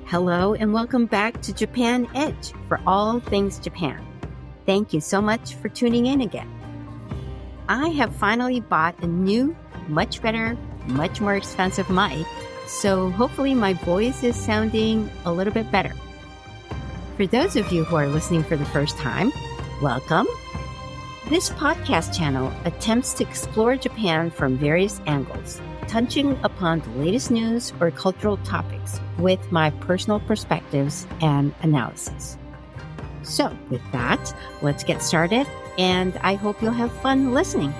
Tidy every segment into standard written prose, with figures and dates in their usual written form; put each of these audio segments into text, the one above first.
Hello and welcome back to Japan Edge for all things Japan. Thank you so much for tuning in again. I have finally bought a new, much better, much more expensive mic, so hopefully my voice is sounding a little bit better. For those of you who are listening for the first time, welcome. This podcast channel attempts to explore Japan from various angles, touching upon the latest news or cultural topics with my personal perspectives and analysis. So with that, let's get started, and I hope you'll have fun listening.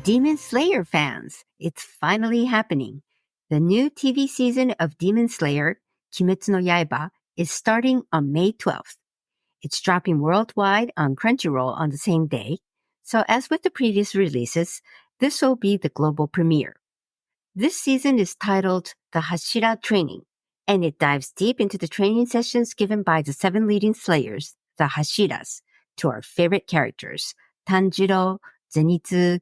Demon Slayer fans, it's finally happening. The new TV season of Demon Slayer, Kimetsu no Yaiba, is starting on May 12th. It's dropping worldwide on Crunchyroll on the same day. So as with the previous releases, this will be the global premiere. This season is titled The Hashira Training, and it dives deep into the training sessions given by the 7 leading slayers, the Hashiras, to our favorite characters, Tanjiro, Zenitsu,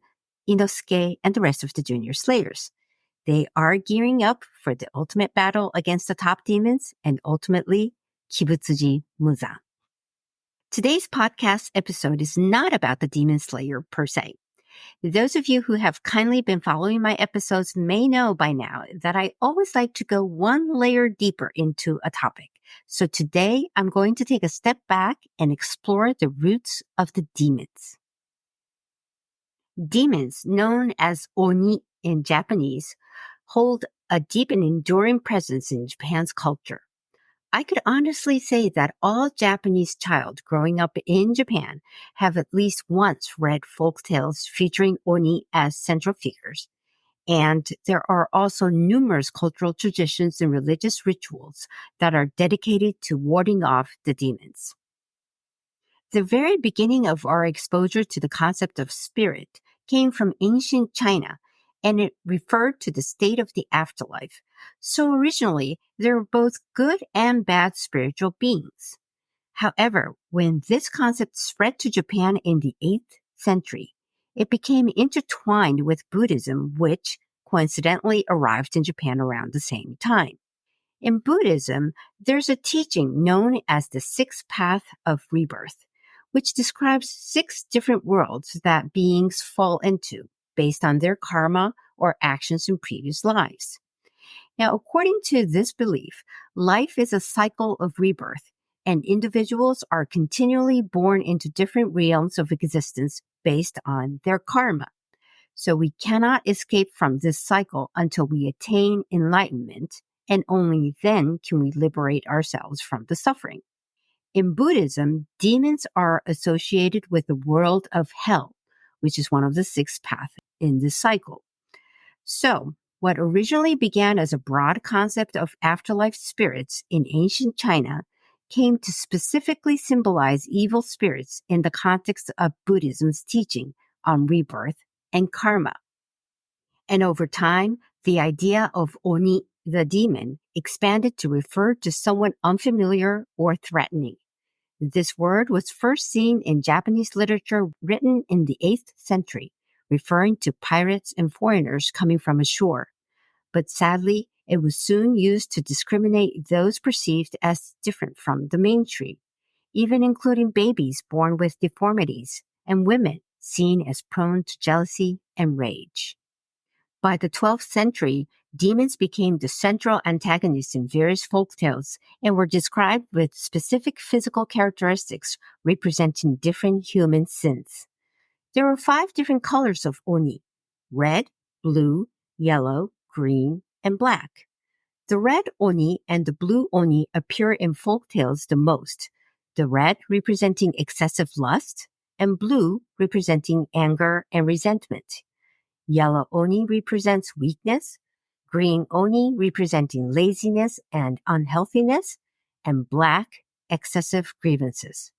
Inosuke, and the rest of the junior slayers. They are gearing up for the ultimate battle against the top demons and ultimately Kibutsuji Muzan. Today's podcast episode is not about the Demon Slayer per se. Those of you who have kindly been following my episodes may know by now that I always like to go one layer deeper into a topic. So today I'm going to take a step back and explore the roots of the demons. Demons, known as Oni in Japanese, hold a deep and enduring presence in Japan's culture. I could honestly say that all Japanese child growing up in Japan have at least once read folk tales featuring Oni as central figures. And there are also numerous cultural traditions and religious rituals that are dedicated to warding off the demons. The very beginning of our exposure to the concept of spirit came from ancient China, and it referred to the state of the afterlife. So originally, there were both good and bad spiritual beings. However, when this concept spread to Japan in the 8th century, it became intertwined with Buddhism, which coincidentally arrived in Japan around the same time. In Buddhism, there's a teaching known as the 6th path of rebirth, which describes 6 different worlds that beings fall into based on their karma or actions in previous lives. Now, according to this belief, life is a cycle of rebirth, and individuals are continually born into different realms of existence based on their karma. So we cannot escape from this cycle until we attain enlightenment, and only then can we liberate ourselves from the suffering. In Buddhism, demons are associated with the world of hell, which is one of the 6 paths in this cycle. So, what originally began as a broad concept of afterlife spirits in ancient China came to specifically symbolize evil spirits in the context of Buddhism's teaching on rebirth and karma. And over time, the idea of Oni, the demon, expanded to refer to someone unfamiliar or threatening. This word was first seen in Japanese literature written in the 8th century, referring to pirates and foreigners coming from ashore. But sadly, it was soon used to discriminate those perceived as different from the mainstream, even including babies born with deformities and women seen as prone to jealousy and rage. By the 12th century, demons became the central antagonists in various folktales and were described with specific physical characteristics representing different human sins. There were 5 different colors of Oni: red, blue, yellow, green, and black. The red Oni and the blue Oni appear in folktales the most, the red representing excessive lust and blue representing anger and resentment. Yellow Oni represents weakness, green Oni representing laziness and unhealthiness, and black, excessive grievances.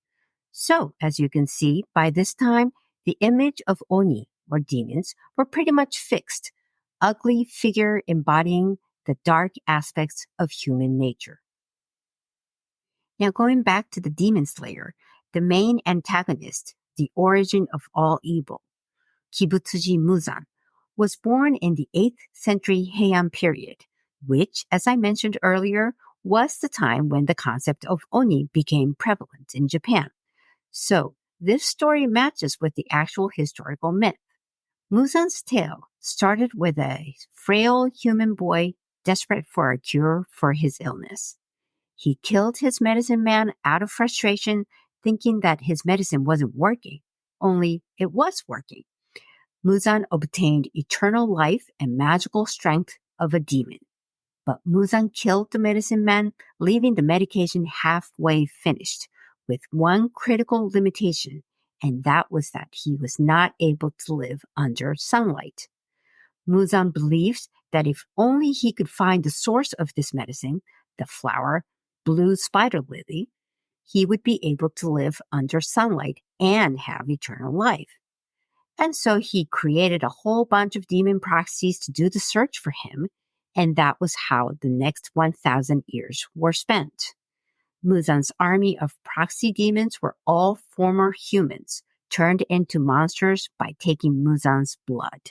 So, as you can see, by this time, the image of Oni, or demons, were pretty much fixed, ugly figure embodying the dark aspects of human nature. Now, going back to the Demon Slayer, the main antagonist, the origin of all evil, Kibutsuji Muzan, was born in the 8th century Heian period, which, as I mentioned earlier, was the time when the concept of oni became prevalent in Japan. So, this story matches with the actual historical myth. Muzan's tale started with a frail human boy desperate for a cure for his illness. He killed his medicine man out of frustration, thinking that his medicine wasn't working, only it was working. Muzan obtained eternal life and magical strength of a demon. But Muzan killed the medicine man, leaving the medication halfway finished, with one critical limitation, and that was that he was not able to live under sunlight. Muzan believes that if only he could find the source of this medicine, the flower, blue spider lily, he would be able to live under sunlight and have eternal life. And so he created a whole bunch of demon proxies to do the search for him, and that was how the next 1,000 years were spent. Muzan's army of proxy demons were all former humans, turned into monsters by taking Muzan's blood.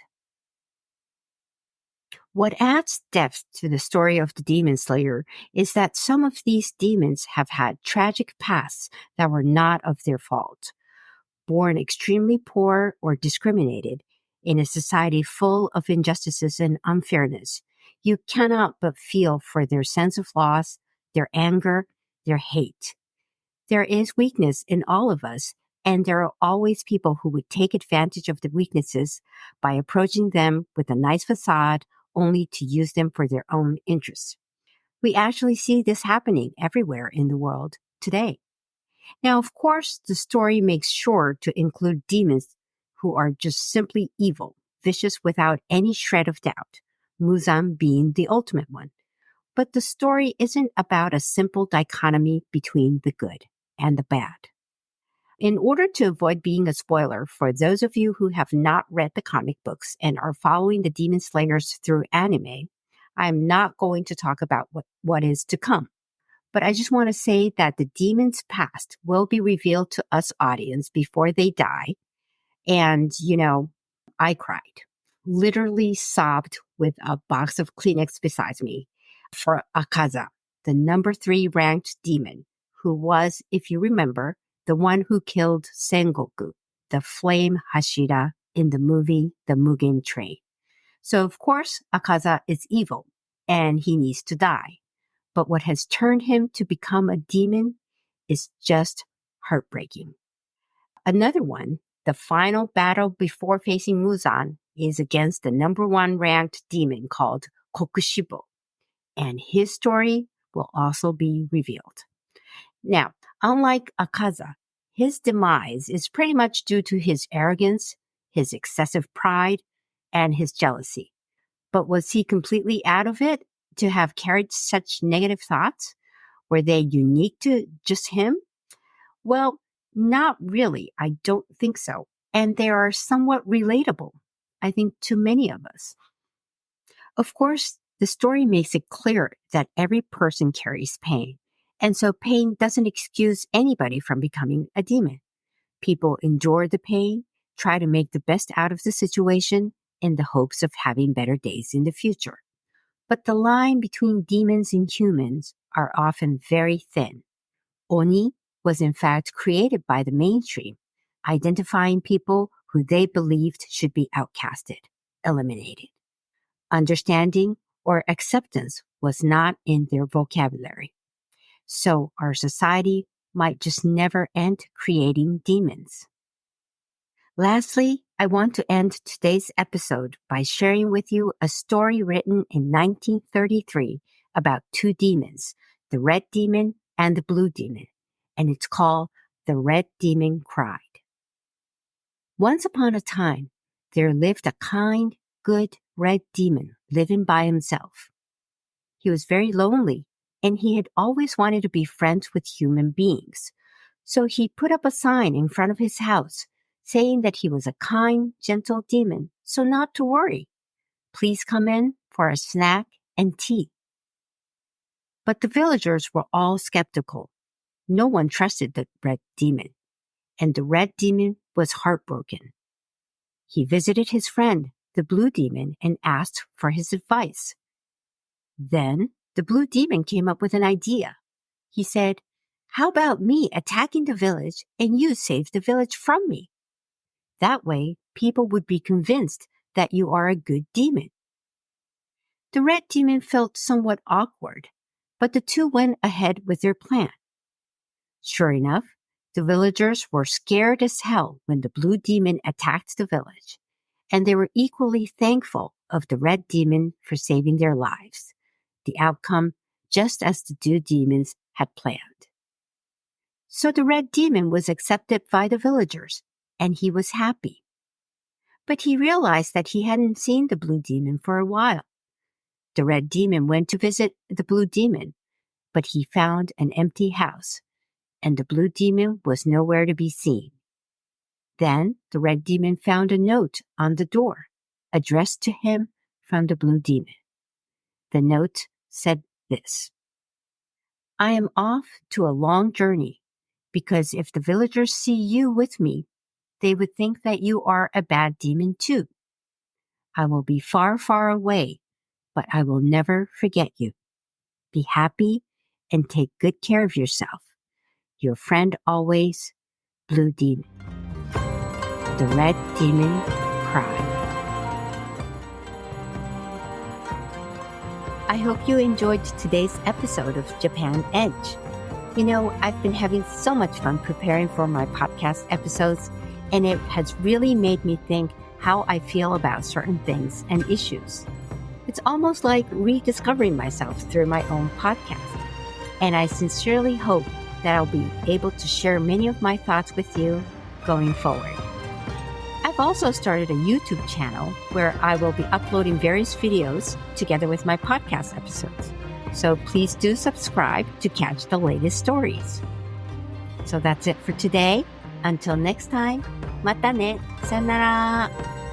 What adds depth to the story of the Demon Slayer is that some of these demons have had tragic pasts that were not of their fault. Born extremely poor or discriminated in a society full of injustices and unfairness, you cannot but feel for their sense of loss, their anger, their hate. There is weakness in all of us, and there are always people who would take advantage of the weaknesses by approaching them with a nice facade only to use them for their own interests. We actually see this happening everywhere in the world today. Now, of course, the story makes sure to include demons who are just simply evil, vicious without any shred of doubt, Muzan being the ultimate one. But the story isn't about a simple dichotomy between the good and the bad. In order to avoid being a spoiler for those of you who have not read the comic books and are following the Demon Slayers through anime, I'm not going to talk about what is to come. But I just want to say that the demon's past will be revealed to us audience before they die. And, I cried, literally sobbed with a box of Kleenex beside me for Akaza, the number 3 ranked demon, who was, if you remember, the one who killed Sengoku, the flame Hashira in the movie The Mugen Train. So, of course, Akaza is evil and he needs to die. But what has turned him to become a demon is just heartbreaking. Another one, the final battle before facing Muzan, is against the number 1 ranked demon called Kokushibo, and his story will also be revealed. Now, unlike Akaza, his demise is pretty much due to his arrogance, his excessive pride, and his jealousy. But was he completely out of it to have carried such negative thoughts? Were they unique to just him? Well, not really. I don't think so. And they are somewhat relatable, I think, to many of us. Of course, the story makes it clear that every person carries pain. And so pain doesn't excuse anybody from becoming a demon. People endure the pain, try to make the best out of the situation in the hopes of having better days in the future. But the line between demons and humans are often very thin. Oni was in fact created by the mainstream, identifying people who they believed should be outcasted, eliminated. Understanding or acceptance was not in their vocabulary. So our society might just never end creating demons. Lastly, I want to end today's episode by sharing with you a story written in 1933 about 2 demons, the red demon and the blue demon, and it's called The Red Demon Cried. Once upon a time, there lived a kind, good red demon living by himself. He was very lonely, and he had always wanted to be friends with human beings. So he put up a sign in front of his house saying that he was a kind, gentle demon, so not to worry. Please come in for a snack and tea. But the villagers were all skeptical. No one trusted the red demon, and the red demon was heartbroken. He visited his friend, the blue demon and asked for his advice. Then the blue demon came up with an idea. He said, "How about me attacking the village and you save the village from me? That way, people would be convinced that you are a good demon." The red demon felt somewhat awkward, but the two went ahead with their plan. Sure enough, the villagers were scared as hell when the blue demon attacked the village, and they were equally thankful of the red demon for saving their lives. The outcome, just as the two demons had planned. So the red demon was accepted by the villagers, and he was happy. But he realized that he hadn't seen the blue demon for a while. The red demon went to visit the blue demon, but he found an empty house, and the blue demon was nowhere to be seen. Then the red demon found a note on the door, addressed to him from the blue demon. The note said this: "I am off to a long journey, because if the villagers see you with me, they would think that you are a bad demon too. I will be far, far away, but I will never forget you. Be happy and take good care of yourself. Your friend always, Blue Demon." The red demon cried. I hope you enjoyed today's episode of Japan Edge. You know, I've been having so much fun preparing for my podcast episodes, and it has really made me think how I feel about certain things and issues. It's almost like rediscovering myself through my own podcast. And I sincerely hope that I'll be able to share many of my thoughts with you going forward. I've also started a YouTube channel where I will be uploading various videos together with my podcast episodes. So please do subscribe to catch the latest stories. So that's it for today. Until next time, またね。さよなら。